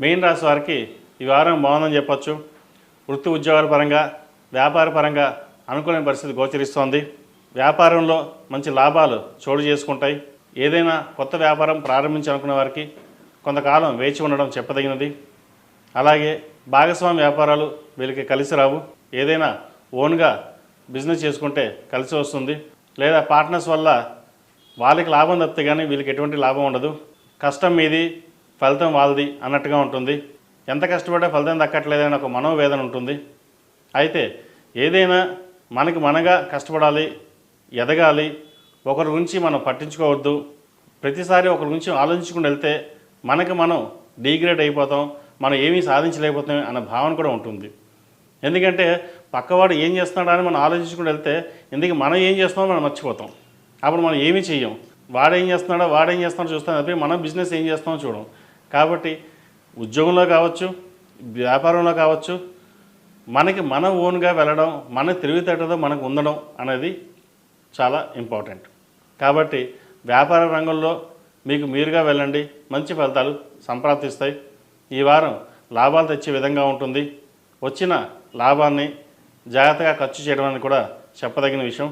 Main రాశి వారికి ఈ వారం బాగుందని చెప్పొచ్చు. వృత్తి ఉద్యోగాల పరంగా, వ్యాపార పరంగా అనుకూలమైన పరిస్థితి గోచరిస్తోంది. వ్యాపారంలో మంచి లాభాలు చోటు చేసుకుంటాయి. ఏదైనా కొత్త వ్యాపారం ప్రారంభించాలనుకునే వారికి కొంతకాలం వేచి ఉండడం చెప్పదగినది. అలాగే భాగస్వామి వ్యాపారాలు వీళ్ళకి కలిసి రావు. ఏదైనా ఓన్గా బిజినెస్ చేసుకుంటే కలిసి వస్తుంది. లేదా పార్ట్నర్స్ వల్ల వాళ్ళకి లాభం తప్పితే కానీ వీళ్ళకి ఎటువంటి లాభం ఉండదు. కష్టం మీది, ఫలితం వాళ్ళది అన్నట్టుగా ఉంటుంది. ఎంత కష్టపడ్డా ఫలితం దక్కట్లేదని ఒక మనోవేదన ఉంటుంది. అయితే ఏదైనా మనగా కష్టపడాలి, ఎదగాలి. ఒకరి గురించి మనం పట్టించుకోవద్దు. ప్రతిసారి ఒకరి గురించి ఆలోచించుకుని వెళ్తే మనం డీగ్రేడ్ అయిపోతాం, మనం ఏమీ సాధించలేకపోతాం అన్న భావన కూడా ఉంటుంది. ఎందుకంటే పక్కవాడు ఏం చేస్తున్నాడా అని మనం ఆలోచించుకుని వెళ్తే ఎందుకు మనం ఏం చేస్తున్నామో మనం మర్చిపోతాం. అప్పుడు మనం ఏమీ చెయ్యం. వాడేం చేస్తున్నాడో చూస్తాం తప్పి మనం బిజినెస్ ఏం చేస్తామో చూడం. కాబట్టి ఉద్యోగంలో కావచ్చు, వ్యాపారంలో కావచ్చు, మనం ఓన్గా వెళ్ళడం, మన తెలివితేటతో మనకు ఉండడం అనేది చాలా ఇంపార్టెంట్. కాబట్టి వ్యాపార రంగంలో మీకు మీరుగా వెళ్ళండి, మంచి ఫలితాలు సంప్రాప్తిస్తాయి. ఈ వారం లాభాలు తెచ్చే విధంగా ఉంటుంది. వచ్చిన లాభాన్ని జాగ్రత్తగా ఖర్చు చేయడం అని కూడా చెప్పదగిన విషయం.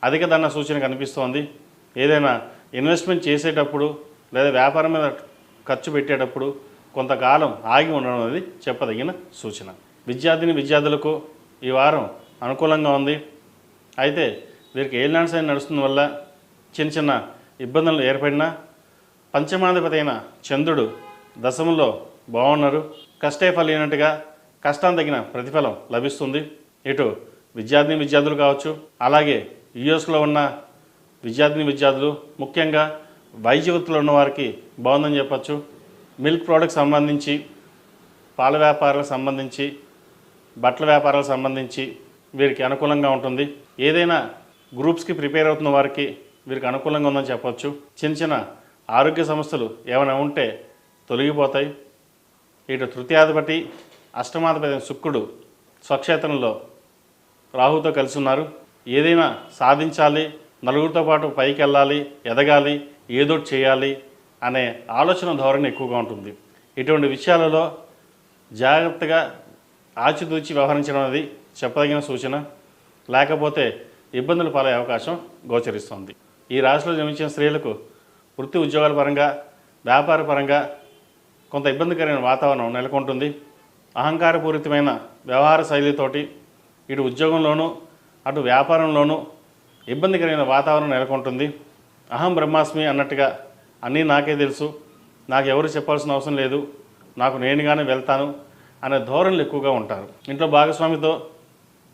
అధిక ధన సూచన కనిపిస్తోంది. ఏదైనా ఇన్వెస్ట్మెంట్ చేసేటప్పుడు లేదా వ్యాపారం మీద ఖర్చు పెట్టేటప్పుడు కొంతకాలం ఆగి ఉండడం అనేది చెప్పదగిన సూచన. విద్యార్థులకు ఈ వారం అనుకూలంగా ఉంది. అయితే వీరికి ఏలినాటి శని నడుస్తున్న వల్ల చిన్న ఇబ్బందులు ఏర్పడినా పంచమాధిపతి అయిన చంద్రుడు దశమంలో బాగున్నారు. కష్టే ఫలినట్టుగా కష్టానికి తగిన ప్రతిఫలం లభిస్తుంది. ఇటు విద్యార్థులు కావచ్చు, అలాగే యూఎస్లో ఉన్న విద్యార్థులు, ముఖ్యంగా వైద్య వృత్తిలో ఉన్న వారికి బాగుందని చెప్పచ్చు. మిల్క్ ప్రోడక్ట్స్ సంబంధించి, పాల వ్యాపారాలకు సంబంధించి, బట్టల వ్యాపారాలకు సంబంధించి వీరికి అనుకూలంగా ఉంటుంది. ఏదైనా గ్రూప్స్కి ప్రిపేర్ అవుతున్న వారికి వీరికి అనుకూలంగా ఉందని చెప్పవచ్చు. చిన్న ఆరోగ్య సమస్యలు ఏమైనా ఉంటే తొలగిపోతాయి. ఇటు తృతీయాధిపతి, అష్టమాధిపతి శుక్రుడు స్వక్షేత్రంలో రాహుతో కలిసి ఉన్నారు. ఏదైనా సాధించాలి, నలుగురితో పాటు పైకి వెళ్ళాలి, ఎదగాలి, ఏదో చేయాలి అనే ఆలోచన ధోరణి ఎక్కువగా ఉంటుంది. ఇటువంటి విషయాలలో జాగ్రత్తగా ఆచితూచి వ్యవహరించడం అనేది చెప్పదగిన సూచన. లేకపోతే ఇబ్బందులు పాలయ్యే అవకాశం గోచరిస్తుంది. ఈ రాశిలో జన్మించిన స్త్రీలకు వృత్తి ఉద్యోగాల పరంగా, వ్యాపార పరంగా కొంత ఇబ్బందికరమైన వాతావరణం నెలకొంటుంది. అహంకారపూరితమైన వ్యవహార శైలితోటి ఇటు ఉద్యోగంలోనూ అటు వ్యాపారంలోనూ ఇబ్బందికరమైన వాతావరణం నెలకొంటుంది. అహం బ్రహ్మాస్మి అన్నట్టుగా అన్నీ నాకే తెలుసు, నాకు ఎవరు చెప్పాల్సిన అవసరం లేదు, నాకు నేనుగానే వెళ్తాను అనే ధోరణులు ఎక్కువగా ఉంటారు. ఇంట్లో భాగస్వామితో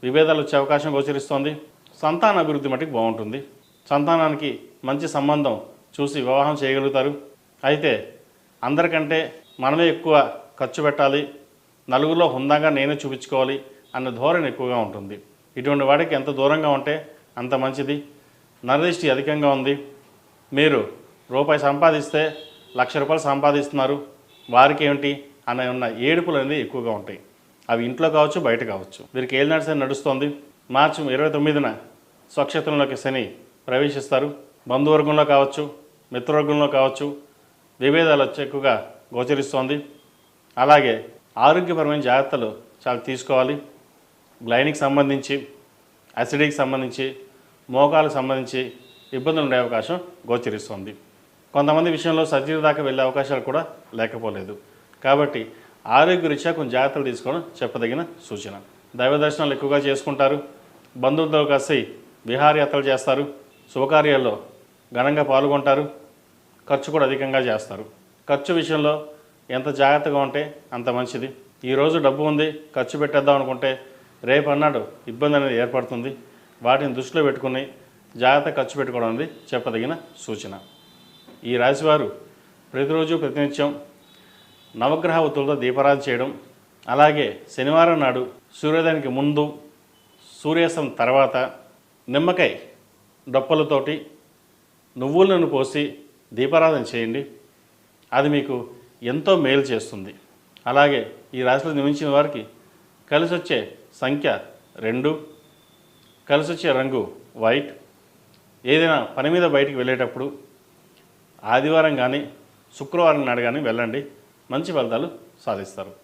విభేదాలు వచ్చే అవకాశం గోచరిస్తోంది. సంతాన అభివృద్ధి మటుకు బాగుంటుంది. సంతానానికి మంచి సంబంధం చూసి వివాహం చేయగలుగుతారు. అయితే అందరికంటే మనమే ఎక్కువ ఖర్చు పెట్టాలి, నలుగురిలో హుందాగా నేనే చూపించుకోవాలి అన్న ధోరణి ఎక్కువగా ఉంటుంది. ఇటువంటి వాడికి ఎంత దూరంగా ఉంటే అంత మంచిది. నరదిష్టి అధికంగా ఉంది. మీరు రూపాయి సంపాదిస్తే ₹1,00,000 సంపాదిస్తున్నారు, వారికి ఏమిటి అనే ఉన్న ఏడుపులు అనేది ఎక్కువగా ఉంటాయి. అవి ఇంట్లో కావచ్చు, బయట కావచ్చు. వీరికి ఏలినాటి శని నడుస్తోంది. మార్చి 29న స్వక్షేత్రంలోకి శని ప్రవేశిస్తారు. బంధువర్గంలో కావచ్చు, మిత్రవర్గంలో కావచ్చు విభేదాలు వచ్చి ఎక్కువగా గోచరిస్తోంది. అలాగే ఆరోగ్యపరమైన జాగ్రత్తలు చాలా తీసుకోవాలి. గ్లైనిక్ సంబంధించి, అసిడికి సంబంధించి, మోకాలకు సంబంధించి ఇబ్బందులు ఉండే అవకాశం గోచరిస్తుంది. కొంతమంది విషయంలో సర్జరీ దాకా వెళ్ళే అవకాశాలు కూడా లేకపోలేదు. కాబట్టి ఆరోగ్యరీత్యా కొంచెం జాగ్రత్తలు తీసుకోవడం చెప్పదగిన సూచన. దైవ దర్శనాలు ఎక్కువగా చేసుకుంటారు. బంధువులతో కలిసి విహారయాత్రలు చేస్తారు. శుభకార్యాల్లో ఘనంగా పాల్గొంటారు. ఖర్చు కూడా అధికంగా చేస్తారు. ఖర్చు విషయంలో ఎంత జాగ్రత్తగా ఉంటే అంత మంచిది. ఈరోజు డబ్బు ఉంది, ఖర్చు పెట్టేద్దాం అనుకుంటే రేపు అన్నాడు ఇబ్బంది అనేది ఏర్పడుతుంది. వాటిని దృష్టిలో పెట్టుకుని జాగ్రత్త ఖర్చు పెట్టుకోవడం అనేది చెప్పదగిన సూచన. ఈ రాశివారు ప్రతిరోజు ప్రతినిత్యం నవగ్రహ ఒత్తులతో దీపారాధన చేయడం, అలాగే శనివారం నాడు సూర్యోదయానికి ముందు, సూర్యాస్తం తర్వాత నిమ్మకాయ డొప్పలతోటి నువ్వుల నూనె పోసి దీపారాధన చేయండి. అది మీకు ఎంతో మేలు చేస్తుంది. అలాగే ఈ రాశిలో జన్మించిన వారికి కలిసి వచ్చే సంఖ్య 2, కలిసి వచ్చే రంగు వైట్. ఏదైనా పని మీద బయటికి వెళ్ళేటప్పుడు ఆదివారం కానీ శుక్రవారం నాడు కానీ వెళ్ళండి, మంచి ఫలితాలు సాధిస్తారు.